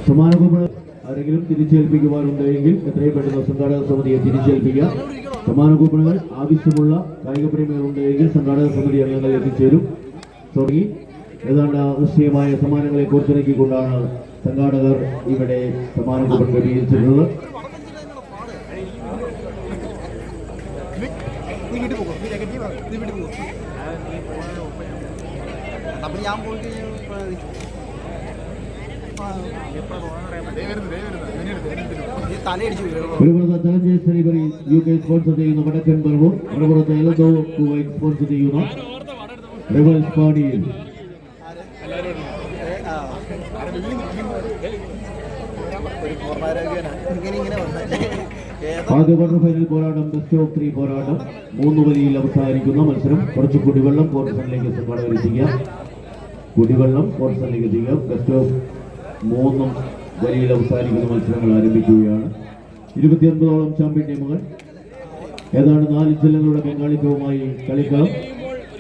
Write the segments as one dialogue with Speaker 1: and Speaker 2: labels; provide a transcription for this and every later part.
Speaker 1: സമ്മാനകൂപ്പൺ ആരെങ്കിലും തിരിച്ചേൽപ്പിക്കുവാനുണ്ടെങ്കിൽ എത്രയും പെട്ടെന്ന് സംഘാടക സമിതിയെ തിരിച്ചേൽപ്പിക്കുക. സമ്മാനകൂപ്പണുകൾ ആവശ്യമുള്ള കായിക പ്രേമികളുണ്ടെങ്കിൽ സംഘാടക സമിതി അംഗങ്ങൾ എത്തിച്ചേരും. തുടങ്ങി ഏതാണ്ട് നിശ്ചയമായ സമ്മാനങ്ങളെ കോർത്തിണക്കിക്കൊണ്ടാണ് സംഘാടകർ ഇവിടെ സമ്മാനകൂപ്പൺ ക്രമീകരിച്ചിട്ടുള്ളത്. ഒരുപുറത്ത് ചലഞ്ചേഴ്സ് ഡെലിവറി UK സ്പോൺസർ ചെയ്യുന്ന വടക്കൻ ബർവൂർ, മറുപുറത്ത് എൽദോ കുവൈറ്റ് സ്പോൺസർ ചെയ്യുന്ന റിവൽസ് പാടിയിൽ. ആദ്യ ക്വാർട്ടർ ഫൈനൽ പോരാട്ടം ബെസ്റ്റ് ഓഫ് 3 പോരാട്ടം 3 വരിയിൽ അവസാനിക്കുന്ന മത്സരം. കുറച്ച് കുടിവെള്ളം കോർട്ടറിലേക്ക് സംഘാടകർ എത്തിക്കുക. കുടിവെള്ളം കോർട്ടറിലേക്ക് എത്തിക്കുക. ബെസ്റ്റ് ഓഫ് 3 വരിയിൽ അവസാനിക്കുന്ന മത്സരങ്ങൾ ആരംഭിക്കുകയാണ്. 29ഓളം ചാമ്പ്യൻ ടീമുകൾ ഏതാണ്ട് 4 ജില്ലകളുടെ പങ്കാളിത്തവുമായി കളിക്കാം.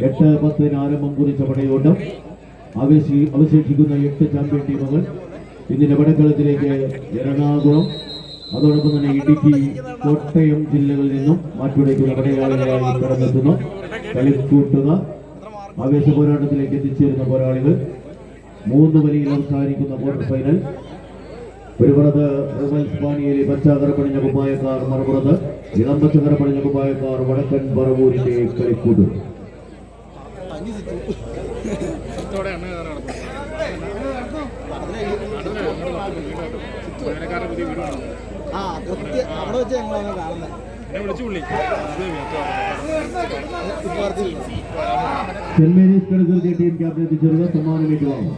Speaker 1: 8-10 ആരംഭം കുറിച്ച പടയോട്ടം. അവശേഷിക്കുന്ന 8 ചാമ്പ്യൻ ടീമുകൾ ഇതിന്റെ പടക്കളത്തിലേക്ക് എറണാകുളം, അതോടൊപ്പം തന്നെ ഇടുക്കി, കോട്ടയം ജില്ലകളിൽ നിന്നും മാറ്റുരയ്ക്കുന്ന പടയാളികളായി കടന്നെത്തുന്ന കളിക്കൂട്ടുക. ആവേശ പോരാട്ടത്തിലേക്ക് എത്തിച്ചേരുന്ന പോരാളികൾ. 3 വരിയിൽ അവസാനിക്കുന്ന ക്വാർട്ടർ ഫൈനൽ. ഒരുപുറത്ത് റിവൽസ് പാണിയേലി പച്ചാകറപ്പണിഞ്ഞ കുപ്പായക്കാർ, മറുപുറത്ത് ഇളം പച്ചക്കറപ്പണിഞ്ഞ കുപ്പായക്കാർ വടക്കൻ പറവൂരിന്റെ കളിക്കൂട്ട്. സെന്റ് മേരീസ് കടുക്കൽ ടീം ക്യാപ്റ്റൻ എത്തിച്ചേരുക. സമ്മാനം ഏറ്റുവാങ്ങും.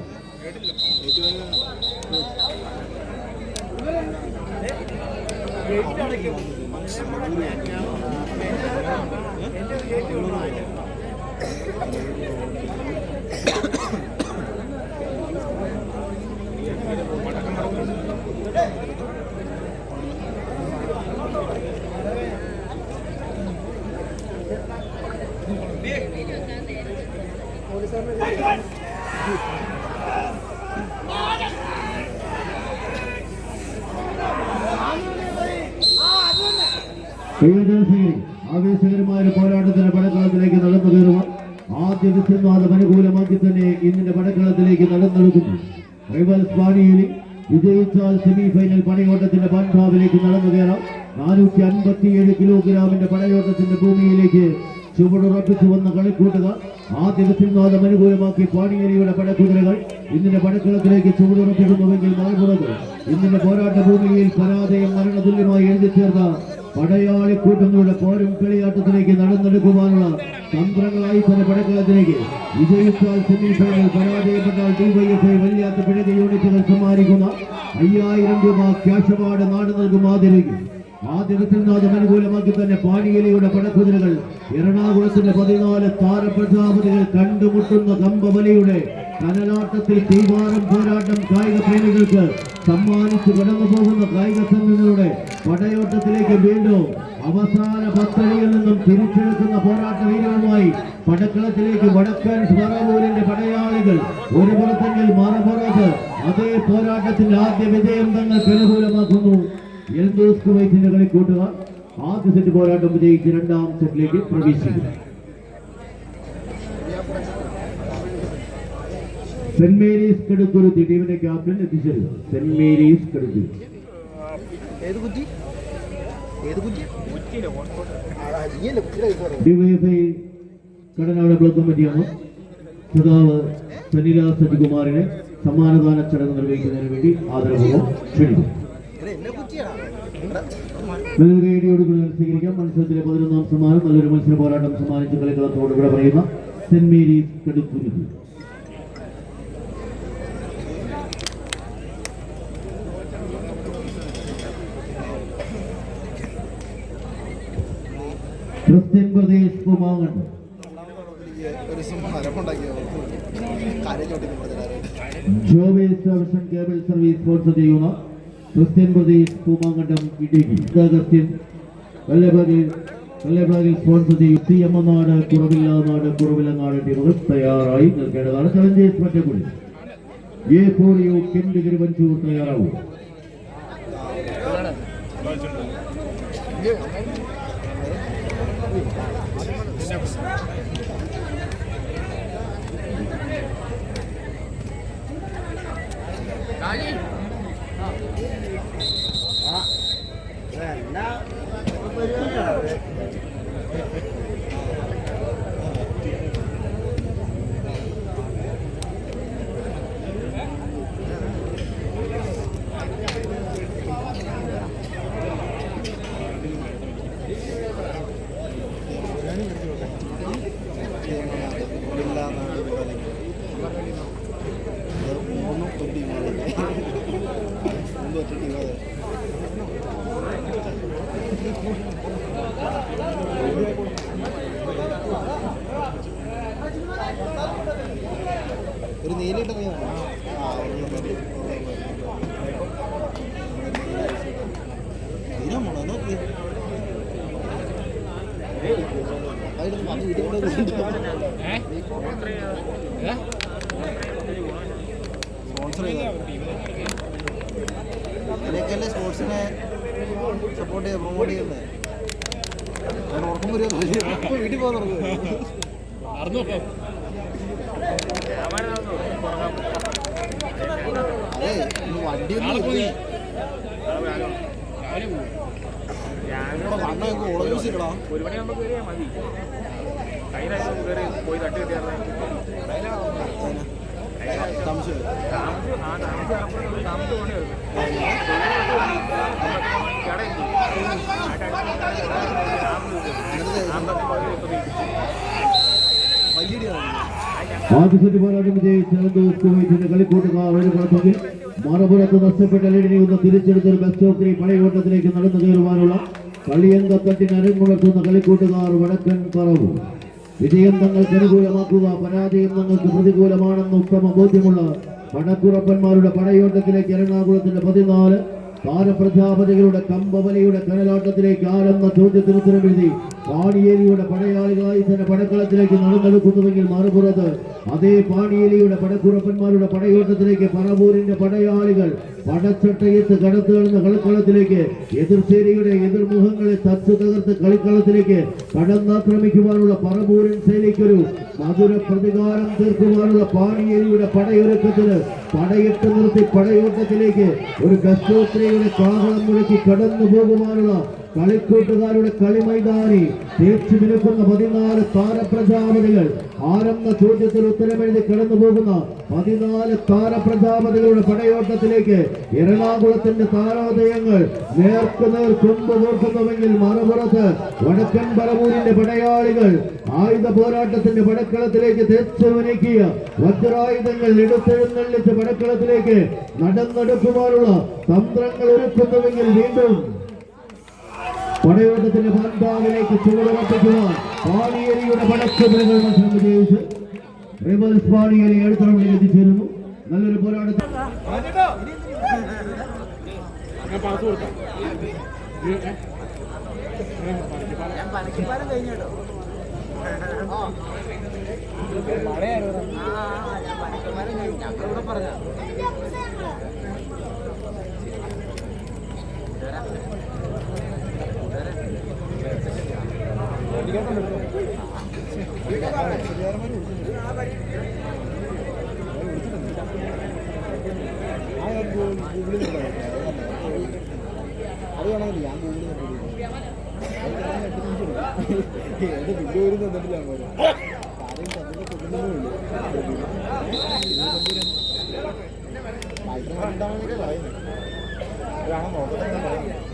Speaker 1: ആവേശകരമായ പോരാട്ടത്തിന്റെ പടക്കളത്തിലേക്ക് നടന്നു കയറുക. ആദ്യ വിശ്വനാഥം അനുകൂലമാക്കി തന്നെ ഇന്നിന്റെ പടക്കളത്തിലേക്ക് നടന്നെടുക്കുന്നു. റിവൽസ് പാണിയേലി വിജയിച്ചാൽ സെമി ഫൈനൽ പടയോട്ടത്തിന്റെ പാൻഭാവിലേക്ക് നടന്നു കയറാം. 457 കിലോഗ്രാമിന്റെ പടയോട്ടത്തിന്റെ ഭൂമിയിലേക്ക് ചുവടുറപ്പിച്ചു വന്ന കളിക്കൂട്ടുക. ആദ്യ വിശ്വനാഥം അനുകൂലമാക്കി പാണിയേലിയുടെ പടക്കുതിരകൾ ഇന്നിന്റെ പടക്കളത്തിലേക്ക് ചുവടുറപ്പിക്കുന്നുവെങ്കിൽ മറുപുറത്ത് ഇന്നിന്റെ പോരാട്ട ഭൂമിയിൽ പരാജയം മരണതുല്യമായി എഴുതി ചേർത്ത പടയാളി കൂട്ടങ്ങളുടെ പോരും കളിയാട്ടത്തിലേക്ക് നടന്നെടുക്കുവാനുള്ള തന്ത്രങ്ങളായി തന്നെ പടക്കളത്തിലേക്ക് വിജയിച്ചാൽ സെമി ഫൈനൽ, പരാജയപ്പെട്ടാൽ DYFI വല്യാത്ത പിഴക യൂണിറ്റുകൾ സമ്മാനിക്കുന്ന 5000 രൂപ ക്യാഷ് അവാർഡ് നാട് നൽകും. ആദ്യ വിശ്വനാഥം അനുകൂലമാക്കി തന്നെ പാണിയേലിയുടെ പടക്കുതിരകൾ എറണാകുളത്തിന്റെ 14 താരപ്രജാപതികൾ കണ്ടുമുട്ടുന്ന കമ്പവലിയുടെ കനലാട്ടത്തിൽ തീവാരം പോരാട്ടം കായിക പ്രേമികൾക്ക് സമ്മാനിച്ചു കടന്നു പോകുന്ന കായിക സംഘങ്ങളുടെ പടയോട്ടത്തിലേക്ക് വീണ്ടും അവസാന 10 അടിയിൽ നിന്നും തിരിച്ചെടുക്കുന്ന പോരാട്ട വീരവുമായി പടക്കളത്തിലേക്ക് വടക്കൻ പറവൂരിന്റെ പടയാളികൾ. ഒരു പുറത്തെങ്കിൽ മറുപുറത്ത് അതേ പോരാട്ടത്തിന്റെ ആദ്യ വിജയം തങ്ങൾക്ക് അനുകൂലമാക്കുന്നു. എൽദോസ് കുവൈറ്റിന്റെ കളിക്കൂട്ടുക. ആദ്യ സെറ്റ് പോരാട്ടം വിജയിച്ച് 2ാം സെറ്റിലേക്ക് പ്രവേശിക്കും. സെന്റ് മേരീസ് കടുക്കുരുത്തി ടീമിന്റെ ക്യാപ്റ്റൻ എത്തിച്ചേരുക. Saint Mary's Kadukkuruthy DYFI Kadanad block committee അംഗം സഖാവ് സനില സജികുമാറിനെ സമ്മാനദാന ചടങ്ങ് നിർവഹിക്കുന്നതിന് വേണ്ടി ആദരപൂർവ്വം ക്ഷണിക്കുന്നു. സ്വീകരിക്കാം. മത്സരത്തിലെ 11ാം സമ്മാനം നല്ലൊരു മത്സര പോരാട്ടം സമ്മാനിച്ച കളിക്കളത്തോട് ഇവിടെ പറയുന്ന Saint Mary's Kadukkuruthy. Christian Pradesh Poomangand ജോവേസ് സർവീസ് കേബിൾ സർവീസ് സ്പോൺസർ ചെയ്യുന്ന ക്രിസ്ത്യൻ പ്രദേശ് പൂമാങ്കണ്ടം ഇടുക്കി. ക്രിസ്ത്യൻ കല്ലേബാഗിൽ സ്പോൺസർ ചെയ്യും CM നാട്, കുറവില്ലനാട് ടീമുകൾ തയ്യാറായി നിൽക്കേണ്ടതാണ്. Challengers Mattakkudy A4U Kent Thiruvanchoor തയ്യാറാവും.
Speaker 2: ഒരു നീലിട്ട് നോക്കി സ്പോൺസർ ഇതിനൊക്കെയല്ലേ സ്പോർട്സിനെ സപ്പോർട്ട് ചെയ്യുക പ്രൊമോട്ട് ചെയ്യുന്നത്. ഞാൻ ഉറക്കം വരുമോ വീട്ടിൽ പോകാൻ തുടങ്ങും. അതെ വണ്ടിയൊന്നും കണ്ണൊക്കെ ഉളയൂസിക്കടാ.
Speaker 3: ഒരു മണിയാകുമ്പോൾ കയറിയാൽ മതി. കഴിഞ്ഞ കയറി പോയി തട്ടി കിട്ടിയാൽ
Speaker 1: ആദ്യസെറ്റ് പോരാട്ടം വിജയിച്ച കളിക്കൂട്ടുകാർ ഒരു പുറത്തെങ്കിൽ മറുപുറത്ത് നഷ്ടപ്പെട്ട ലീഡിനെ ഒന്ന് തിരിച്ചെടുത്തൊരു ബെസ്റ്റ് ഓഫ് 3 പടയോട്ടത്തിലേക്ക് നടന്നു കയറുവാനുള്ള കളിയങ്കത്തട്ടിന് അരങ്ങുളർത്തുന്ന കളിക്കൂട്ടുകാർ വടക്കൻ പറവൂർ. വിജയം തങ്ങൾക്ക് അനുകൂലമാക്കുക, പരാജയം തങ്ങൾക്ക് പ്രതികൂലമാണെന്ന് ഉത്തമ ബോധ്യമുള്ള പടക്കുറപ്പന്മാരുടെ പടയോട്ടത്തിലേക്ക് എറണാകുളത്തിന്റെ 14 താരപ്രജാപതികളുടെ കമ്പവലിയുടെ കനലാട്ടത്തിലേക്ക് ആരെന്ന ചോദ്യത്തിന് ഉത്തരം എഴുതി പാണിയേലിയുടെ പടയാളികളായി തന്നെ പടക്കളത്തിലേക്ക് നടന്നെടുക്കുന്നുവെങ്കിൽ മറുപുറത്ത് അതേ പാണിയേലിയുടെ പടക്കുറപ്പന്മാരുടെ പടയോട്ടത്തിലേക്ക് പറവൂരിന്റെ പടയാളികൾ പടച്ചട്ടയത്ത് കടത്തു കിടന്ന കളിക്കളത്തിലേക്ക് എതിർശേരിയുടെ എതിർമുഖങ്ങളെ തച്ചു തകർത്ത് കളിക്കളത്തിലേക്ക് കടന്നാക്രമിക്കുവാനുള്ള പറവൂരിൻ ശൈലിക്കൊരു മധുര പ്രതികാരം തീർക്കുവാനുള്ള പാണിയേലിയുടെ പടയൊരുക്കത്തിന് പടയിട്ട് നിർത്തി പടയോട്ടത്തിലേക്ക് ഒരു ഗസ്തോത്രയുടെ കാഹളം മുഴക്കി കടന്നു പോകുവാനുള്ള കളിക്കൂട്ടുകാരുടെ കളിമൈതാനി തേച്ചു നിൽക്കുന്ന 14 താരപ്രജാപതികൾ ആരെന്ന ചോദ്യത്തിൽ ഉത്തരമെഴുതി കടന്നു പോകുന്ന 14 താരപ്രജാപതികളുടെ പടയോട്ടത്തിലേക്ക് എറണാകുളത്തിന്റെ താരോദയങ്ങൾ നേർക്കുനേർ കൊമ്പ് കോർക്കുന്നുവെങ്കിൽ മറുപുറത്ത് വടക്കൻ പറവൂരിന്റെ പടയാളികൾ ആയുധ പോരാട്ടത്തിന്റെ പടക്കളത്തിലേക്ക് തേച്ചുവനക്കിയ വജ്രായുധങ്ങൾ എടുത്തെഴുന്നള്ളിച്ച് പടക്കളത്തിലേക്ക് നടന്നെടുക്കുവാനുള്ള തന്ത്രങ്ങൾ ഒരുക്കുന്നുവെങ്കിൽ വീണ്ടും പടയോട്ടത്തിന്റെ പന്താവിലേക്ക് ചുവടുറപ്പിക്കുവാൻ പാണിയേലിയുടെ പടക്കുതിരകൾ മത്സരം വിജയിച്ച് റിബൽസ് പാണിയേലി അടുത്ത റൗണ്ടിൽ എത്തിച്ചേരുന്നു. നല്ലൊരു പോരാട്ടത്തിൽ
Speaker 2: അറിയാണെങ്കിൽ ഞാൻ ഗൂഗിളിൽ എന്റെ വീഡിയോ ഒരു തന്നിട്ടില്ല പോലും ആരെയും തന്നിട്ട് കൊല്ലുന്നുമില്ല. ഉണ്ടാവുന്നൊക്കെ പറയുന്നു അതാണ് നോക്കട്ടെ പറയുന്നത്.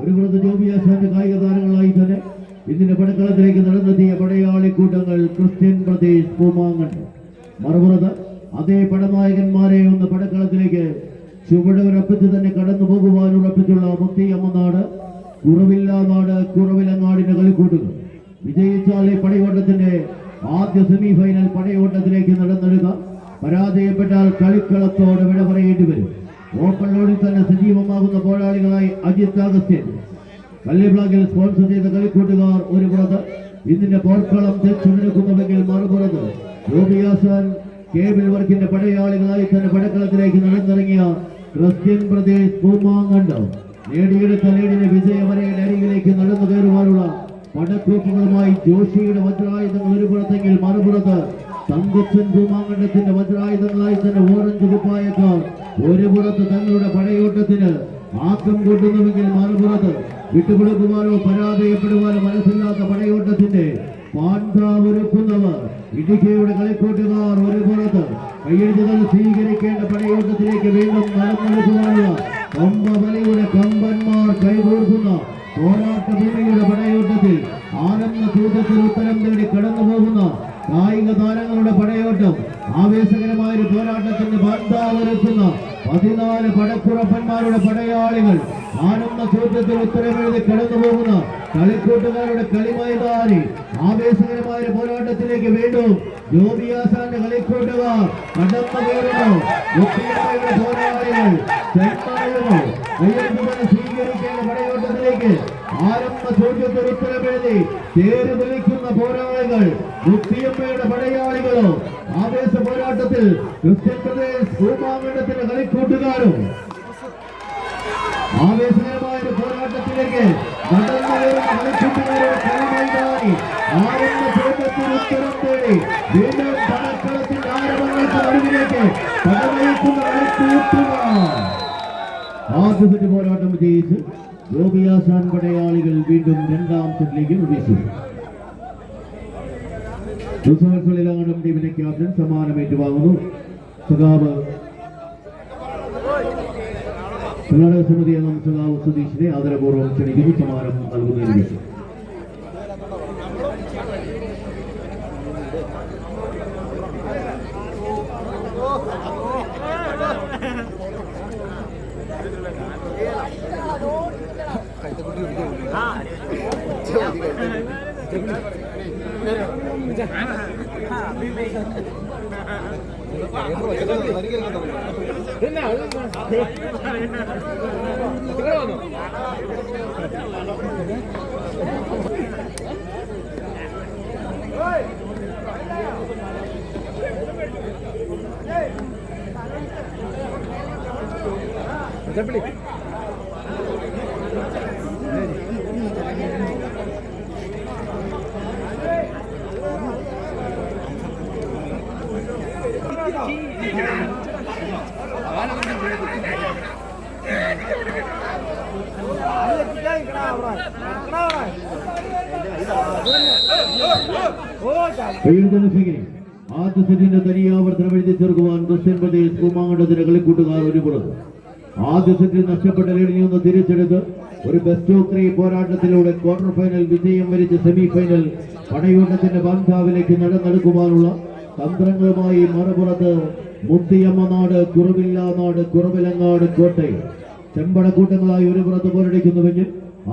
Speaker 2: ഒരു പുറത്ത് ജോബിയാസാന്റെ കായിക താരങ്ങളായി തന്നെ ഇതിന്റെ പടക്കളത്തിലേക്ക് നടന്നെത്തിയ പടയാളി കൂട്ടങ്ങൾ ക്രിസ്ത്യൻ പ്രദേശ് പൂമാങ്ങൻ, മറുപുറത്ത്
Speaker 1: അതേ പടനായകന്മാരെ ഒന്ന് പടക്കളത്തിലേക്ക് ചുവടുറപ്പിച്ച് തന്നെ കടന്നു പോകുവാൻ ഉറപ്പിച്ചുള്ള മുത്തിയമ്മനാട് കുറവില്ലാനാട് കുറവിലങ്ങാടിന്റെ കളിക്കൂട്ടുകൾ വിജയിച്ചാൽ ഈ പടയോട്ടത്തിന്റെ ആദ്യ സെമി ഫൈനൽ പടയോട്ടത്തിലേക്ക് നടന്നെടുക്കുക. പരാജയപ്പെട്ടാൽ കളിക്കളത്തോട് വിട പറയേണ്ടി വരും. ഓപ്പൺ ലോഡിൽ തന്നെ സജീവമാകുന്ന പോരാളികളായി അജിത് അഗസ്ത്യൻ, കല്ലിബ്ലാക്കിൽ സ്പോൺസർ ചെയ്ത കളിക്കൂട്ടുകാർ ഒരു പുറത്ത്, ഇതിന്റെ പോർക്കളം തെച്ചുനിൽക്കുന്നുവെങ്കിൽ മറുപുറത്ത് ഗോപിയാസാൻ കേബിൾ വർക്കിന്റെ പടയാളികളായി തന്നെ പടക്കളത്തിലേക്ക് നടന്നിറങ്ങിയ ക്രിസ്ത്യൻ പ്രദേശ് പൂമാങ്ങണ്ടം നേടിയെടുത്ത ലീഡിന് വിജയവരയുടെ അരികിലേക്ക് നടന്നു കയറുവാനുള്ള പടക്കൂപ്പുകളുമായി ജോഷിയുടെ വജ്രായുധങ്ങൾ ഒരു പുറത്തെങ്കിൽ മറുപുറത്ത് തങ്കച്ചൻ പൂമാങ്കണ്ടത്തിന്റെ വജ്രായുധങ്ങളായി തന്നെ ഓറഞ്ച് കുപ്പായക്കാർ ഒരു പുറത്ത് തങ്ങളുടെ പടയോട്ടത്തിന് ആക്കം കൊണ്ടുന്നുവെങ്കിൽ മറുപുറത്ത് വിട്ടുകൊടുക്കുവാനോ പരാജയപ്പെടുവാനോ മനസ്സില്ലാത്ത പടയോട്ടത്തിന്റെ പാണ്ഡാവൊരുക്കുന്നവർ ഇടുക്കിയുടെ കളിക്കൂട്ടുകാർ ഒരു പുറത്ത് കയ്യെഴുതുകൾ സ്വീകരിക്കേണ്ട പടയോട്ടത്തിലേക്ക് വീണ്ടും നടന്നെടുക്കുവാനുള്ള കൊമ്പവലിയുടെ കമ്പന്മാർ കൈകോർക്കുന്ന പോരാട്ട ഭൂമിയുടെ പടയോട്ടത്തിൽ ആനന്ദ സൂചത്തിൽ ഉത്തരം തേടി കടന്നു പോകുന്ന കായിക താരങ്ങളുടെ പടയോട്ടം ആവേശകരമായ ഒരു പോരാട്ടത്തിന് ബന്ധാവൊരുക്കുന്ന 14 പടക്കുറപ്പന്മാരുടെ പടയാളികൾ ആനന്ദ സൂചത്തിൽ ഉത്തരമെഴുതി കടന്നു പോകുന്ന കളിക്കൂട്ടുകാരുടെ കളിമൈതാനി ആവേശകരമായ ഒരു പോരാട്ടത്തിലേക്ക് വീണ്ടും ജോബിയാസാന്റെ കളിക്കൂട്ടുകാർ കടന്നു കയറുന്നു. മുത്തിയമ്മയുടെ പോരാളികൾ സ്വീകരിക്കേണ്ട പടയോട്ടത്തിലേക്ക് ആരംഭ ചോദ്യത്തിൽ ഉത്തരമെഴുതി തേര് വിളിക്കുന്ന പോരാളികൾ മുത്തിയമ്മയുടെ പടയാളികളോ ആവേശ പോരാട്ടത്തിൽ ക്രിസ്ത്യൻ പ്രദേശ് ഭൂമാങ്കണ്ടത്തിന്റെ കളിക്കൂട്ടുകാരും ആവേശകരമായ ഒരു പോരാട്ടത്തിലേക്ക് നടന്നു വരുന്ന കളിക്കൂട്ടുകാരുടെ കളിമൈതാനി ആരംഭ ചോദ്യത്തിൽ ഉത്തരം തേടി വീണ്ടും പടക്കളത്തിന്റെ ആരവങ്ങൾക്ക് നടുവിലേക്ക് പടവയ്ക്കുന്ന കളിക്കൂട്ടുകാർ ആദ്യ സെറ്റ് പോരാട്ടം വിജയിച്ച് ഗോപിയാസാൻ പടയാളികൾ വീണ്ടും രണ്ടാം സെറ്റിലേക്ക് പ്രവേശിച്ചു. ഉത്സവങ്ങളിലാകണം ടീമിന്റെ ക്യാപ്റ്റൻ സമ്മാനം ഏറ്റുവാങ്ങുന്നു. സഖാവ് കർണാടക സമിതി അംഗം സഖാവ് സുധീഷിനെ ആദരപൂർവ്വം ക്ഷണിക്കുന്നു. സമ്മാനം നൽകുന്നതിന് വേണ്ടി ആദ്യ സെറ്റിന്റെ തനിയാവർത്തനം എഴുതി ചേർക്കുവാൻ ക്രിസ്ത്യൻ പ്രദേശ് പൂമാങ്കണ്ടത്തിന്റെ കളിക്കൂട്ടുകാർ ഒരു പുറത്ത്. ആദ്യ സെറ്റിൽ നഷ്ടപ്പെട്ട ലീഡിനെ ഒന്ന് തിരിച്ചെടുത്ത് ഒരു ബെസ്റ്റ് ഓഫ് 3 പോരാട്ടത്തിലൂടെ ക്വാർട്ടർ ഫൈനൽ വിജയം വരിച്ച സെമി ഫൈനൽ പടയോട്ടത്തിന്റെ ബാന്ധാവിലേക്ക് നടന്നെടുക്കുവാനുള്ള തന്ത്രങ്ങളുമായി മറുപുറത്ത് മുത്തിയമ്മനാട് കുറവില്ലാനാട് കുറവിലങ്ങാട് കോട്ടയം ചെമ്പടക്കൂട്ടങ്ങളായി ഒരു പുറത്ത് പോരടിക്കുന്നുവെങ്കിൽ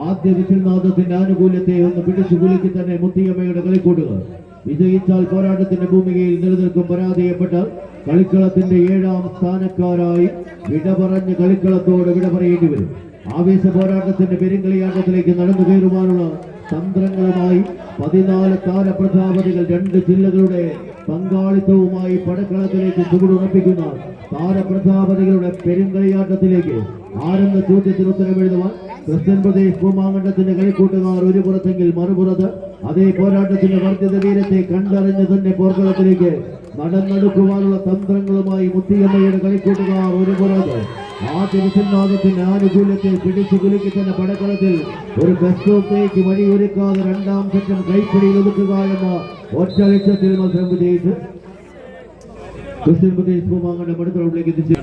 Speaker 1: ആദ്യ വിസിൽനാഥത്തിന്റെ ആനുകൂല്യത്തെ ഒന്ന് പിടിച്ചു കുലുക്കി തന്നെ മുത്തിയമ്മയുടെ കളിക്കൂട്ടുകാർ വിജയിച്ചാൽ പോരാട്ടത്തിന്റെ ഭൂമികയിൽ നിലനിൽക്കും. പരാജയപ്പെട്ടാൽ കളിക്കളത്തിന്റെ 7ാം സ്ഥാനക്കാരായി വിട പറഞ്ഞ് കളിക്കളത്തോട് വിട പറയേണ്ടി വരും. ആവേശ പോരാട്ടത്തിന്റെ പെരുങ്കളിയാട്ടത്തിലേക്ക് നടന്നു കയറുവാനുള്ള തന്ത്രങ്ങളുമായി 14 താരപ്രജാപതികൾ 2 ജില്ലകളുടെ പങ്കാളിത്തവുമായി പടക്കളത്തിലേക്ക് ചുവടുറപ്പിക്കുന്ന താരപ്രജാപതികളുടെ പെരുങ്കളിയാട്ടത്തിലേക്ക് ആരംഭ ചോദ്യത്തിന് ഉത്തരമെഴുതുവാൻ ക്രിസ്ത്യൻ പ്രദേശ് പൂമാങ്കണ്ടത്തിന്റെ കളിക്കൂട്ടുകാർ ഒരു പുറത്തെങ്കിൽ മറുപുറത്ത് അതേ പോരാട്ടത്തിന്റെ വർദ്ധിത വീരത്തെ കണ്ടറിഞ്ഞ് തന്നെ പോർക്കളത്തിലേക്ക് നടന്നെടുക്കുവാനുള്ള തന്ത്രങ്ങളുമായി മുത്തിയമ്മയുടെ കളിക്കൂട്ടുകാർ ഒരു പുറത്ത് ആദ്യ വിസിൽനാഥത്തിന്റെ ആനുകൂല്യത്തെ പിടിച്ചു കുലുക്കി തന്നെ പടക്കളത്തിൽ ഒരു ബെസ്റ്റോത്തേക്ക് വഴിയൊരുക്കാതെ രണ്ടാം സെറ്റും കൈപ്പിടിയിൽ ഒതുക്കുക എന്ന ഒറ്റ ലക്ഷ്യത്തിൽ മത്സരം വിജയിച്ച് ക്രിസ്ത്യൻ പ്രദേശ് പൂമാങ്കണ്ടം അടുത്ത റൗണ്ടിലേക്ക് എത്തിച്ചു.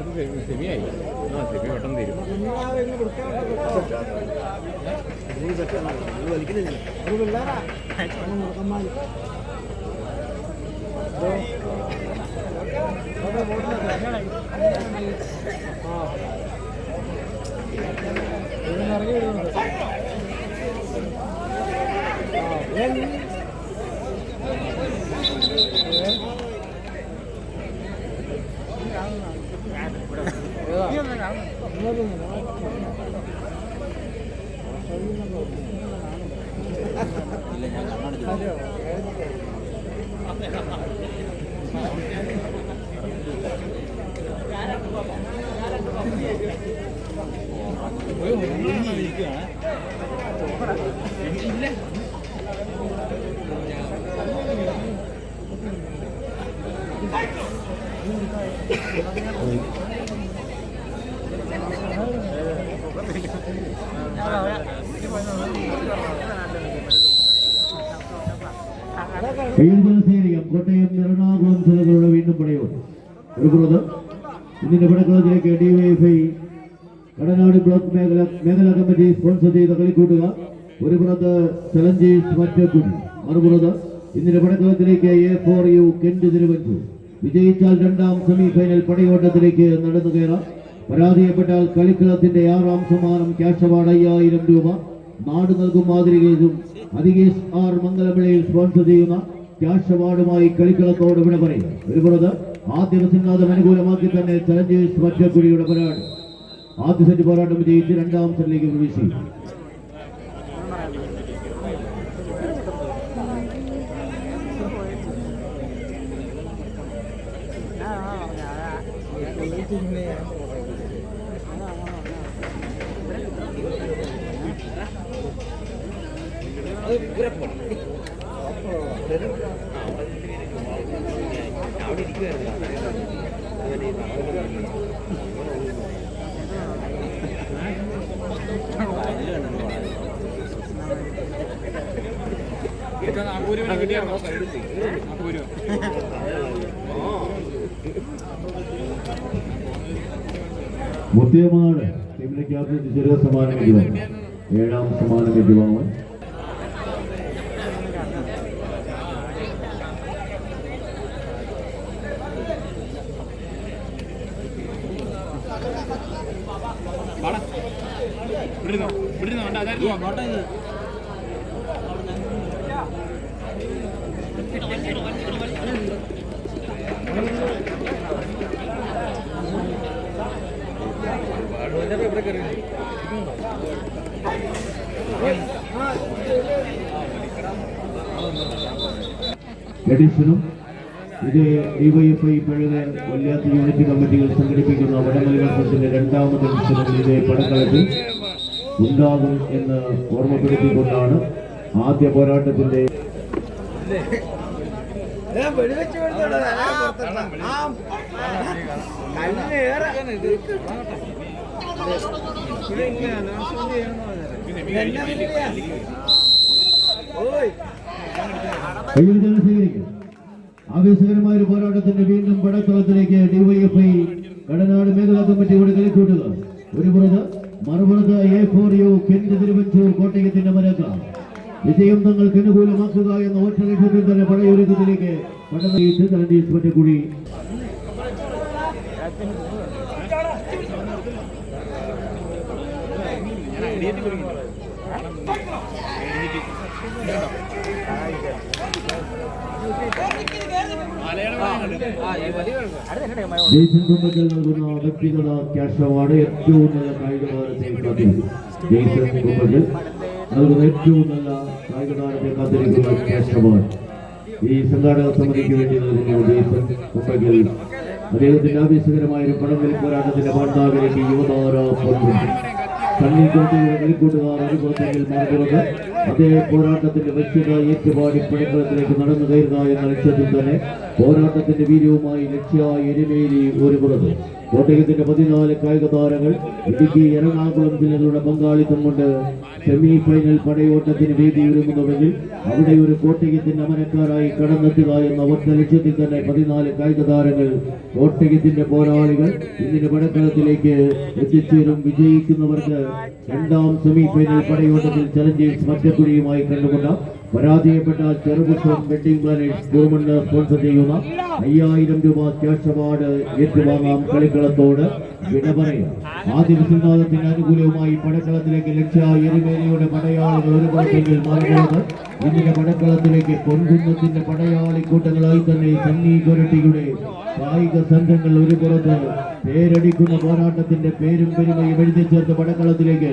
Speaker 1: സ്റ്റേഡിയം കോട്ടയം എറണാകുളം ജില്ലകളുടെ വീണ്ടും പടയോട് ഒരു പുറത്ത് ഇതിന്റെ പടക്കളത്തിലേക്ക് ഡിവൈഎഫ്ഐ കടനാട് ബ്ലോക്ക് മേഖലാ കമ്മിറ്റി സ്പോൺസർ ചെയ്ത കളിക്കൂട്ടുക. ഒരു പുറത്ത് ചലഞ്ചേഴ്സ് മറ്റക്കുടി, മറുപുറത്ത് ഇതിന്റെ പടക്കളത്തിലേക്ക് A4U കെന്റ് തിരുവഞ്ചൂർ. വിജയിച്ചാൽ രണ്ടാം സെമി ഫൈനൽ പടയോട്ടത്തിലേക്ക് നടന്നു കയറാം. പരാജയപ്പെട്ടാൽ കളിക്കളത്തിന്റെ 6ാം സമ്മാനം ക്യാഷ് അവാർഡ് 5000 രൂപ നാട് നൽകും മാതൃകയിലും അതികേഷ് ആർ മംഗലപിള്ളയിൽ സ്പോൺസർ ചെയ്യുന്ന ക്യാഷ് അവാർഡുമായി കളിക്കളത്തോട് വിട പറയും. ഒരു പുറത്ത് ആദ്യ സിംഗാദം അനുകൂലമാക്കി തന്നെ ചലഞ്ചേഴ്സ് മറ്റക്കുടിയുടെ പോരാട്ടം. ആദ്യ സെറ്റ് പോരാട്ടം വിജയിച്ച് രണ്ടാം സെറ്റിലേക്ക് പ്രവേശിക്കും. മുത്തിയമാണ് ടീമിലെ ക്യാപ്റ്റൻ ചെറിയ സമ്മാനം ഏറ്റുവാങ്ങും. 7ാം സമ്മാനം ഏറ്റുവാങ്ങുവാൻ എഡിഷനും ഇത് ഡിവൈഎഫ്ഐ പഴയ കൊല്ലാത്ത യൂണിറ്റ് കമ്മിറ്റികൾ സംഘടിപ്പിക്കുന്ന വടംവലി മത്സരത്തിന്റെ 2ാമത് എഡിഷനും ഇതേ പടക്കളത്തിൽ ഉണ്ടാകും എന്ന് ഓർമ്മപ്പെടുത്തിക്കൊണ്ടാണ് ആദ്യ പോരാട്ടത്തിന്റെ സ്വീകരിക്കും. ആവേശകരമായ ഒരു പോരാട്ടത്തിന്റെ വീണ്ടും പടക്കളത്തിലേക്ക് ഡിവൈഎഫ്ഐ കടനാട് മേഖലാ കമ്മിറ്റിയോട് കളിക്കൂട്ടുക. ഒരു പുറത്ത് മറുപുറത്ത് A4U കെന്റ് തിരുവഞ്ചൂർ കോട്ടയത്തിന്റെ മരക്ക. വിജയം തങ്ങൾക്ക് അനുകൂലമാക്കുക എന്ന ഒറ്റ ലക്ഷ്യത്തിൽ തന്നെ പടയൊരുക്കത്തിലേക്ക് പടനയിച്ച് ചലഞ്ചേഴ്സ് മറ്റക്കുടി. ജെയ്സൺ കുമ്പക്കൽ നൽകുന്ന വ്യക്തിഗത ക്യാഷ് അവാർഡ് ഏറ്റവും നല്ല കായിക താരത്തെ കാത്തിരിക്കും. ജെയ്സൺ കുമ്പക്കൽ നൽകുന്ന ഏറ്റവും നല്ല കായിക താരത്തെ കാത്തിരിക്കുന്ന ക്യാഷ് അവാർഡ് ഈ സംഘാടക സമിതിക്ക് വേണ്ടി നൽകുന്നു ജെയ്സൺ കുമ്പക്കൽ. അദ്ദേഹത്തിന്റെ ആവേശകരമായ ഒരു പടംവലി പോരാട്ടത്തിന്റെ വാർത്താവിലേക്ക് യുവതാര കണ്ണിക്കോട്ടയുടെ കളിക്കൂട്ടുകാർ അനുഭവത്തിൽ മറുപുറത്ത് അതേ പോരാട്ടത്തിന്റെ വശ്യത ഏറ്റുപാടി പടക്കളത്തിലേക്ക് നടന്നു കയറുക എന്ന ലക്ഷ്യത്തിൽ തന്നെ പോരാട്ടത്തിന്റെ വീര്യവുമായി ലക്ഷ്യ എരുമേലി ഒരു പുറത്ത്. കോട്ടയത്തിന്റെ 14 കായിക താരങ്ങൾ ഇടുക്കി എറണാകുളം ജില്ലകളുടെ പങ്കാളിത്തം കൊണ്ട് സെമി ഫൈനൽ പടയോട്ടത്തിന് വേദിയൊരുങ്ങുന്നുവെങ്കിൽ അവിടെ ഒരു കോട്ടയത്തിന്റെ അമരക്കാരായി കടന്നെത്തുക എന്ന ഒറ്റ ലക്ഷ്യത്തിൽ തന്നെ 14 കായിക താരങ്ങൾ കോട്ടയത്തിന്റെ പോരാളികൾ ഇതിന്റെ പടക്കളത്തിലേക്ക് എത്തിച്ചേരും. വിജയിക്കുന്നവർക്ക് 2ാം സെമി ഫൈനൽ പടയോട്ടത്തിൽ ചലഞ്ചേഴ്സ് മറ്റക്കുടിയുമായി കണ്ടുകൊണ്ട പരാജയപ്പെട്ടാൽ Cherupushpam wedding planners Kurumannu sponsor ചെയ്യുന്ന 5000 രൂപ ക്യാഷ് അവാർഡ് ഏറ്റുവാങ്ങാം. കളിക്കളത്തോട് വിട പറയാം. ആദ്യ സിദ്ധാന്തത്തിന് അനുകൂലവുമായി പടക്കളത്തിലേക്ക് ലക്ഷ്യ എരുമേലിയുടെ പടയാളികൾ ഒരു പുറത്തെങ്കിൽ മറുപുറത്ത് ഇന്നിന്റെ പടക്കളത്തിലേക്ക് പൊൻകുന്നത്തിന്റെ പടയാളി കൂട്ടങ്ങളായി തന്നെ സണ്ണി കൊരട്ടിയുടെ കായിക സംഘങ്ങൾ ഒരു പുറത്ത് പേരടിക്കുന്ന പോരാട്ടത്തിന്റെ പേരും പെരുമയും എഴുതി ചേർത്ത് പടക്കളത്തിലേക്ക്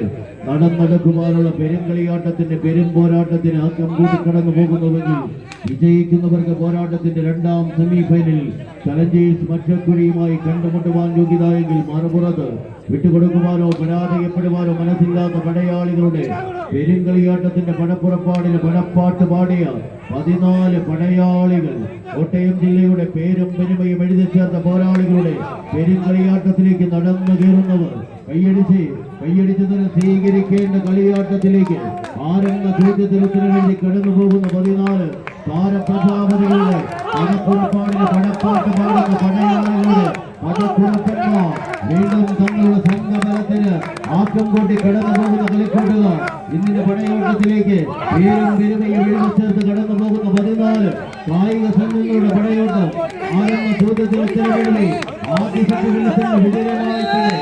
Speaker 1: നടക്കുവാനുള്ള പെരുങ്കളിയാട്ടത്തിന്റെ പെരും പോരാട്ടത്തിന് ആക്കം കൂട്ടി കടന്നു പോകുന്നുവെങ്കിൽ വിജയിക്കുന്നവർക്ക് പോരാട്ടത്തിന്റെ രണ്ടാം സെമി ഫൈനലിൽ ചലഞ്ചേഴ്സ് മറ്റക്കുഴിയുമായി കണ്ടുമുട്ടുവാൻ യോഗ്യതയെങ്കിൽ മറുപുറത്ത് വിട്ടുകൊടുക്കുവാനോ പരാജയപ്പെടുവാനോ മനസ്സില്ലാത്ത പടയാളികളുടെ പെരുങ്കളിയാട്ടത്തിന്റെ പടപ്പുറപ്പാടിന് പടപ്പാട്ട് പാടിയ 14 പടയാളികൾ കോട്ടയം ജില്ലയുടെ പേരും പെരുമയും എഴുതി ചേർത്ത പോരാളികളുടെ പെരുങ്കളിയാട്ടത്തിലേക്ക് നടന്നു കയറുന്നവർ കൈയടിച്ച് തന്നെ സ്വീകരിക്കേണ്ട കളിയാട്ടത്തിലേക്ക് ആരെന്ന ചോദ്യത്തിന് വേണ്ടി കടന്നു പോകുന്ന 14 താരപ്രജാപതികളുടെ പടപ്പുറപ്പാടിന് പടപ്പാട്ട് പാടുന്ന പടയാളികളുടെ പടക്കുറപ്പന്മാർ വീണ്ടും തങ്ങളുടെ സംഘബലത്തിന് ആക്കം കൂട്ടി കടന്നു പോകുന്ന കളിക്കൂട്ടുകാർ ഇന്നിന്റെ പടയോട്ടത്തിലേക്ക് പേരും പെരുമയും എഴുതി ചേർത്ത് കടന്നു പോകുന്ന 14 കായിക സംഘങ്ങളുടെ പടയോട്ടം ആരെന്ന ചോദ്യത്തിന് ഉത്തരവേണ്ടി ആദ്യ സെറ്റ് വിജയമായി തന്നെ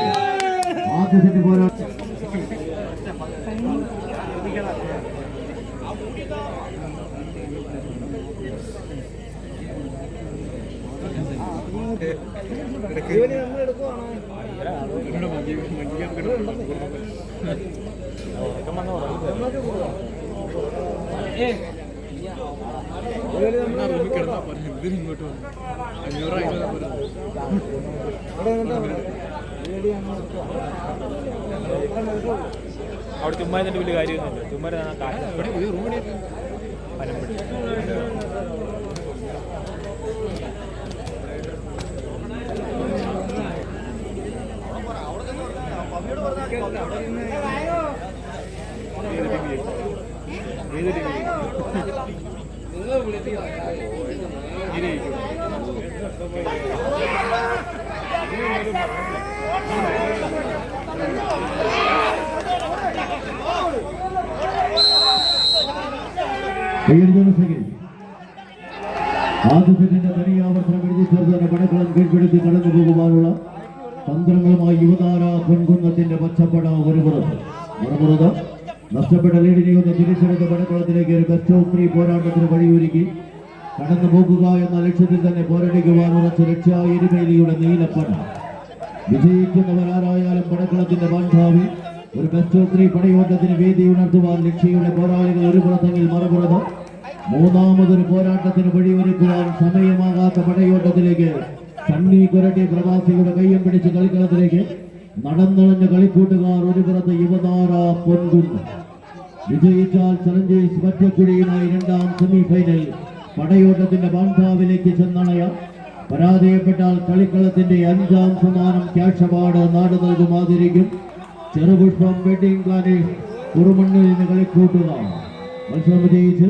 Speaker 1: ആദ്യ സെറ്റ് പോരാട്ടം
Speaker 3: അവിടെ ചുമ്മാ ഇതിന്റെ വലിയ കാര്യമൊന്നുമില്ല. ചുമ്മാ
Speaker 1: ആദ്യത്തിന്റെ തനിയാവർത്തനം എഴുതി ചേർത്ത് പടക്കളം കീഴ്പ്പെടുത്തി കടന്നു പോകുവാനുള്ള തന്ത്രങ്ങളുമായി യുവതാര പൊൻകുന്നത്തിന്റെ പച്ചപ്പട ഒരു മറുപുറത്ത് നഷ്ടപ്പെട്ട ലീഡിനെ ഒന്ന് തിരിച്ചെടുത്ത പടക്കളത്തിലേക്ക് ഒരു ബെസ്റ്റ് ഓഫ് 3 പോരാട്ടത്തിന് വഴിയൊരുക്കി കടന്നു പോകുക എന്ന ലക്ഷ്യത്തിൽ തന്നെ പോരടിക്കുവാൻ ഉറച്ച ലക്ഷ്യ എരുമേലിയുടെ നീലപ്പട. വിജയിക്കുന്നവരാരായാലും പടക്കളത്തിന്റെ വാൻഭാവി ഒരു ബെസ്റ്റ് ഓഫ് 3 പടയോട്ടത്തിന് വേദി ഉണർത്തുവാൻ ലക്ഷ്യയുടെ പോരാളികൾ ഒരു പുറത്തെങ്കിൽ മറുപുറത്ത് മൂന്നാമതൊരു പോരാട്ടത്തിന് വഴിയൊരുക്കുവാൻ സമയമാകാത്ത പടയോട്ടത്തിലേക്ക് സണ്ണി കൊരട്ടി പ്രവാസികളുടെ കയ്യം പിടിച്ച് കളിക്കളത്തിലേക്ക് നടന്നളഞ്ഞ കളിക്കൂട്ടുകാർ ഒരു പുറത്ത് യുവതാര പൊൻകുന്ന്. വിജയിച്ചാൽ ചലഞ്ചേഴ്സ് മറ്റക്കുഴിയുമായി രണ്ടാം സെമി ഫൈനൽ പടയോട്ടത്തിന്റെ ബാൻധാവിലേക്ക് ചെന്നണയാം. പരാജയപ്പെട്ടാൽ കളിക്കളത്തിന്റെ 5ാം സമ്മാനം ക്യാഷ് അവാർഡ് നാട് നൽകുമാതിരിക്കും. ചെറുപുഷ്പം വെഡിംഗ് പ്ലാനേഴ്സ് കുറുമണ്ണിൽ നിന്ന് കളിക്കൂട്ടുക മത്സരം വിജയിച്ച്